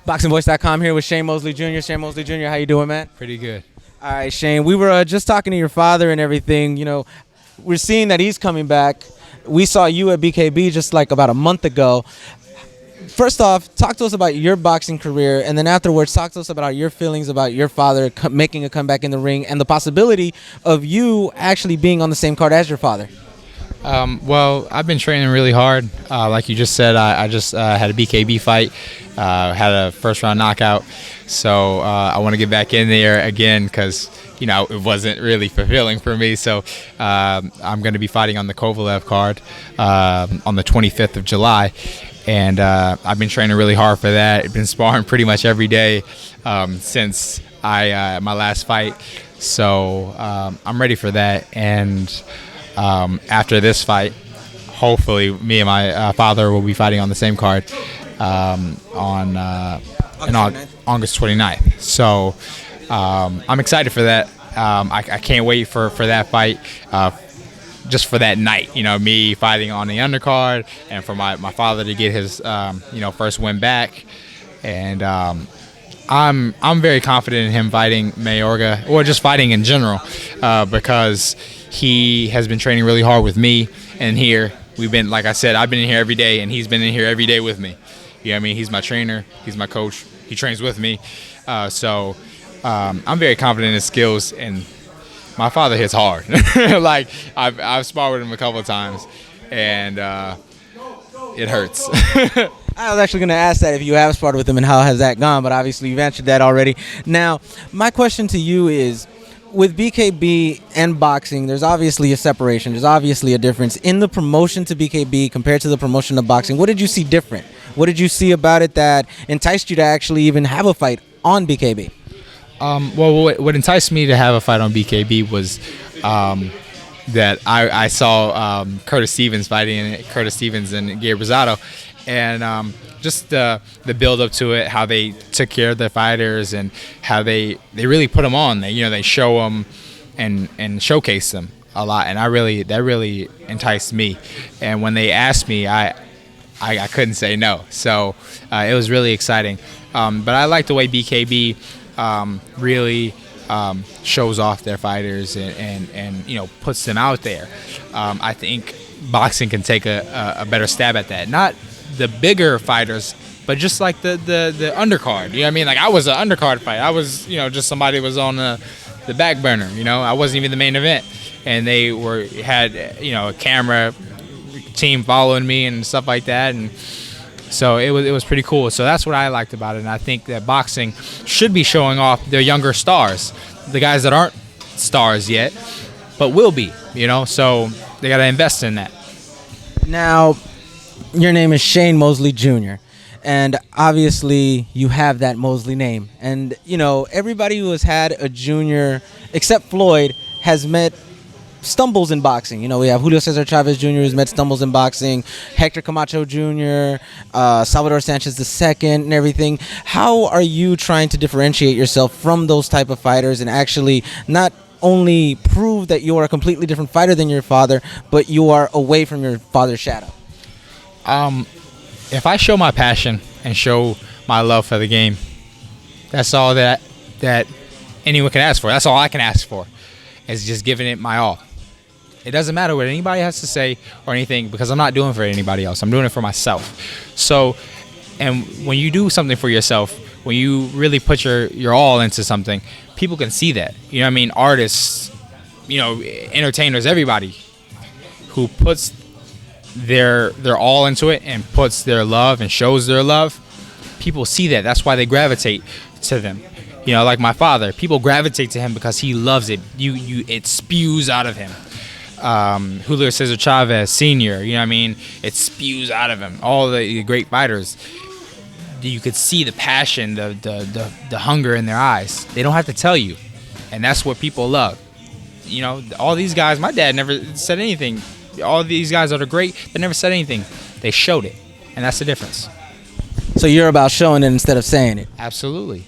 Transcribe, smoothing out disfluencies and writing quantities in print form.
BoxingVoice.com here with Shane Mosley Jr. Shane Mosley Jr., how you doing, man? Pretty good. All right, Shane, we were just talking to your father and everything. You know, we're seeing that he's coming back. We saw you at BKB just like about a month ago. First off, talk to us about your boxing career, and then afterwards, talk to us about your feelings about your father making a comeback in the ring and the possibility of you actually being on the same card as your father. Well, I've been training really hard. Like you just said, I just had a BKB fight, had a first-round knockout. So I want to get back in there again because, you know, it wasn't really fulfilling for me. So I'm going to be fighting on the Kovalev card on the 25th of July. And I've been training really hard for that. I've been sparring pretty much every day since my last fight. So I'm ready for that. And after this fight, hopefully me and my father will be fighting on the same card on August 29th. So I'm excited for that. I can't wait for that fight. Just for that night, you know, me fighting on the undercard, and for my father to get his, first win back, and I'm very confident in him fighting Mayorga, or just fighting in general, because he has been training really hard with me, and here we've been, like I said, I've been in here every day, and he's been in here every day with me. You know what I mean? He's my trainer, he's my coach, he trains with me, so I'm very confident in his skills, and my father hits hard. Like I've sparred with him a couple of times, and it hurts. I was actually going to ask that if you have sparred with him and how has that gone, but obviously you've answered that already. Now, my question to you is, with BKB and boxing, there's obviously a separation. There's obviously a difference. In the promotion to BKB compared to the promotion of boxing, what did you see different? What did you see about it that enticed you to actually even have a fight on BKB? Well, what enticed me to have a fight on BKB was that I saw Curtis Stevens fighting Curtis Stevens and Gabe Rosado, and just the build up to it, how they took care of the fighters, and how they really put them on. They show them and showcase them a lot, and that really enticed me. And when they asked me, I couldn't say no. So it was really exciting. But I like the way BKB really shows off their fighters and puts them out there. I think boxing can take a better stab at that. Not the bigger fighters, but just like the undercard. You know what I mean? Like I was an undercard fight. I was just somebody was on the back burner. I wasn't even the main event, and they had a camera team following me and stuff like that, and so it was pretty cool. So that's what I liked about it, and I think that boxing should be showing off their younger stars, the guys that aren't stars yet, but will be. So they got to invest in that. Now, your name is Shane Mosley Jr., and obviously you have that Mosley name. And, everybody who has had a junior, except Floyd, has met stumbles in boxing. We have Julio Cesar Chavez Jr. who's met stumbles in boxing, Hector Camacho Jr., Salvador Sanchez II, and everything. How are you trying to differentiate yourself from those type of fighters and actually not only prove that you are a completely different fighter than your father, but you are away from your father's shadow? If I show my passion and show my love for the game, that's all that anyone can ask for. That's all I can ask for, is just giving it my all. It doesn't matter what anybody has to say or anything, because I'm not doing it for anybody else. I'm doing it for myself. So, and when you do something for yourself, when you really put your all into something, people can see that. You know what I mean? Artists, entertainers, everybody who puts their all into it and puts their love and shows their love, people see that. That's why they gravitate to them. Like my father, people gravitate to him because he loves it. It spews out of him. Julio Cesar Chavez Sr., it spews out of him. All the great fighters, you could see the passion, the hunger in their eyes. They don't have to tell you, and that's what people love. All these guys, my dad never said anything. All these guys that are great, they never said anything. They showed it, and that's the difference. So you're about showing it instead of saying it. Absolutely.